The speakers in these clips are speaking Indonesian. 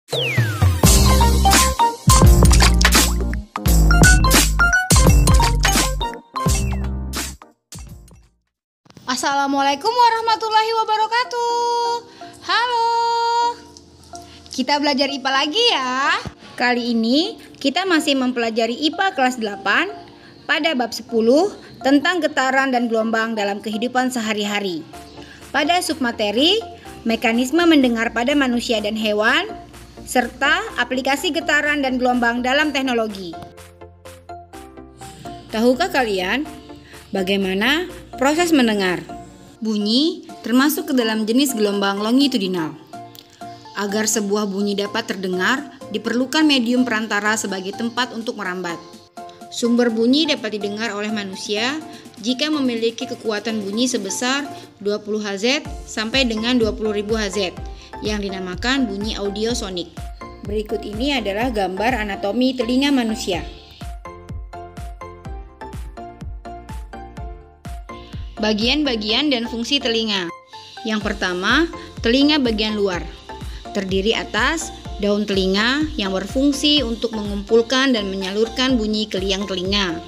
Assalamualaikum warahmatullahi wabarakatuh. Halo. Kita belajar IPA lagi ya. Kali ini kita masih mempelajari IPA kelas 8 pada bab 10 tentang getaran dan gelombang dalam kehidupan sehari-hari. Pada submateri, mekanisme mendengar pada manusia dan hewan, serta aplikasi getaran dan gelombang dalam teknologi. Tahukah kalian bagaimana proses mendengar? Bunyi termasuk ke dalam jenis gelombang longitudinal. Agar sebuah bunyi dapat terdengar, diperlukan medium perantara sebagai tempat untuk merambat. Sumber bunyi dapat didengar oleh manusia jika memiliki kekuatan bunyi sebesar 20 Hz sampai dengan 20.000 Hz yang dinamakan bunyi audiosonik. Berikut ini adalah gambar anatomi telinga manusia. Bagian-bagian dan fungsi telinga. Yang pertama, telinga bagian luar. Terdiri atas daun telinga yang berfungsi untuk mengumpulkan dan menyalurkan bunyi ke liang telinga.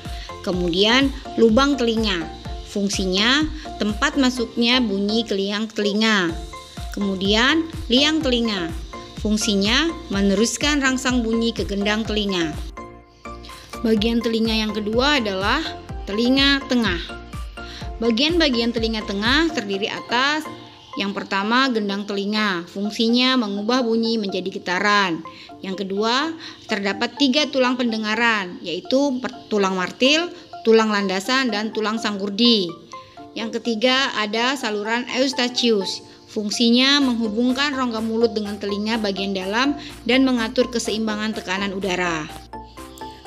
Kemudian, lubang telinga. Fungsinya tempat masuknya bunyi ke liang telinga. Kemudian, liang telinga. Fungsinya meneruskan rangsang bunyi ke gendang telinga. Bagian telinga yang kedua adalah telinga tengah. Bagian-bagian telinga tengah terdiri atas yang pertama, gendang telinga. Fungsinya mengubah bunyi menjadi getaran. Yang kedua, terdapat 3 tulang pendengaran, yaitu tulang martil, tulang landasan, dan tulang sanggurdi. Yang ketiga, ada saluran eustachius. Fungsinya menghubungkan rongga mulut dengan telinga bagian dalam dan mengatur keseimbangan tekanan udara.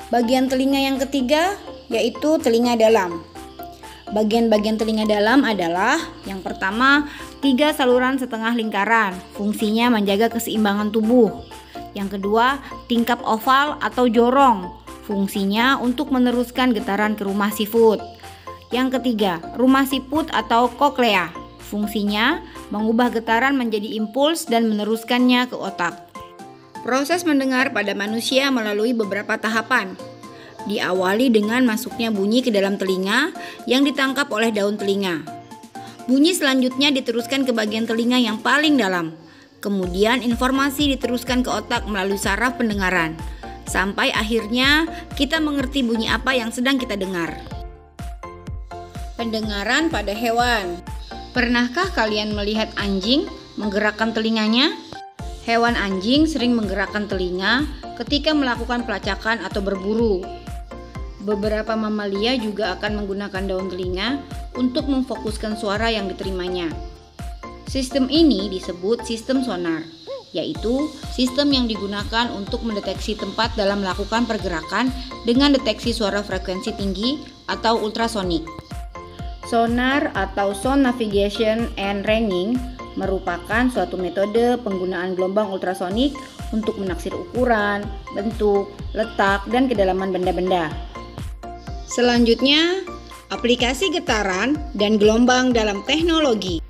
Bagian telinga yang ketiga yaitu telinga dalam. Bagian-bagian telinga dalam adalah yang pertama, 3 saluran setengah lingkaran. Fungsinya menjaga keseimbangan tubuh. Yang kedua, tingkap oval atau jorong. Fungsinya untuk meneruskan getaran ke rumah siput. Yang ketiga, rumah siput atau koklea. Fungsinya mengubah getaran menjadi impuls dan meneruskannya ke otak. Proses mendengar pada manusia melalui beberapa tahapan. Diawali dengan masuknya bunyi ke dalam telinga yang ditangkap oleh daun telinga. Bunyi selanjutnya diteruskan ke bagian telinga yang paling dalam. Kemudian informasi diteruskan ke otak melalui saraf pendengaran. Sampai akhirnya kita mengerti bunyi apa yang sedang kita dengar. Pendengaran pada hewan. Pernahkah kalian melihat anjing menggerakkan telinganya? Hewan anjing sering menggerakkan telinga ketika melakukan pelacakan atau berburu. Beberapa mamalia juga akan menggunakan daun telinga untuk memfokuskan suara yang diterimanya. Sistem ini disebut sistem sonar, yaitu sistem yang digunakan untuk mendeteksi tempat dalam melakukan pergerakan dengan deteksi suara frekuensi tinggi atau ultrasonik. Sonar atau sound navigation and ranging merupakan suatu metode penggunaan gelombang ultrasonik untuk menaksir ukuran, bentuk, letak, dan kedalaman benda-benda. Selanjutnya, aplikasi getaran dan gelombang dalam teknologi.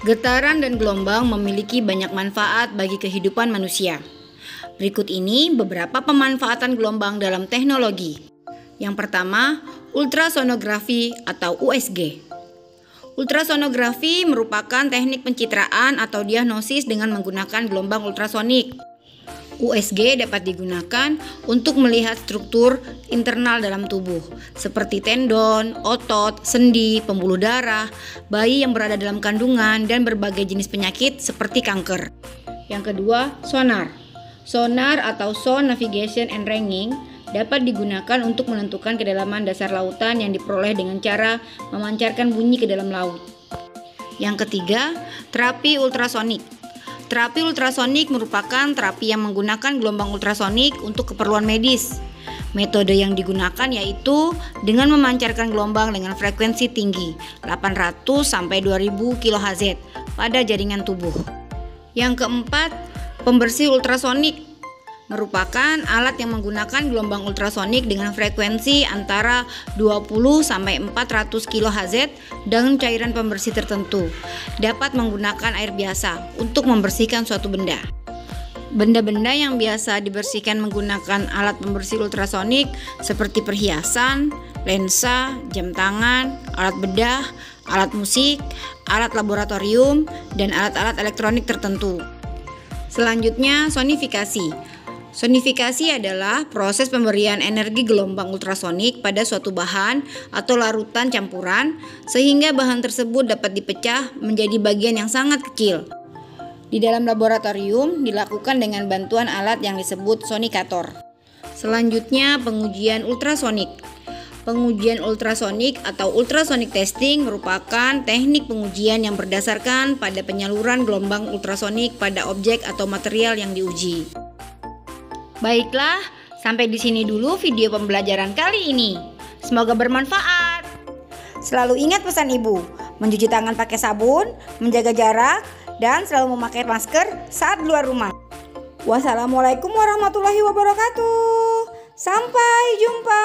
Getaran dan gelombang memiliki banyak manfaat bagi kehidupan manusia. Berikut ini beberapa pemanfaatan gelombang dalam teknologi. Yang pertama, ultrasonografi atau USG. Ultrasonografi merupakan teknik pencitraan atau diagnosis dengan menggunakan gelombang ultrasonik. USG dapat digunakan untuk melihat struktur internal dalam tubuh, seperti tendon, otot, sendi, pembuluh darah, bayi yang berada dalam kandungan, dan berbagai jenis penyakit seperti kanker. Yang kedua, sonar. Sonar atau sound navigation and ranging dapat digunakan untuk menentukan kedalaman dasar lautan yang diperoleh dengan cara memancarkan bunyi ke dalam laut. Yang ketiga, terapi ultrasonik. Terapi ultrasonik merupakan terapi yang menggunakan gelombang ultrasonik untuk keperluan medis. Metode yang digunakan yaitu dengan memancarkan gelombang dengan frekuensi tinggi 800 sampai 2000 kHz pada jaringan tubuh. Yang keempat, pembersih ultrasonik merupakan alat yang menggunakan gelombang ultrasonik dengan frekuensi antara 20 sampai 400 kHz dengan cairan pembersih tertentu. Dapat menggunakan air biasa untuk membersihkan suatu benda. Benda-benda yang biasa dibersihkan menggunakan alat pembersih ultrasonik seperti perhiasan, lensa, jam tangan, alat bedah, alat musik, alat laboratorium, dan alat-alat elektronik tertentu. Selanjutnya, sonifikasi. Sonifikasi adalah proses pemberian energi gelombang ultrasonik pada suatu bahan atau larutan campuran sehingga bahan tersebut dapat dipecah menjadi bagian yang sangat kecil. Di dalam laboratorium dilakukan dengan bantuan alat yang disebut sonikator. Selanjutnya, pengujian ultrasonik. Pengujian ultrasonik atau ultrasonic testing merupakan teknik pengujian yang berdasarkan pada penyaluran gelombang ultrasonik pada objek atau material yang diuji. Baiklah, sampai di sini dulu video pembelajaran kali ini. Semoga bermanfaat. Selalu ingat pesan ibu, mencuci tangan pakai sabun, menjaga jarak, dan selalu memakai masker saat keluar rumah. Wassalamualaikum warahmatullahi wabarakatuh. Sampai jumpa.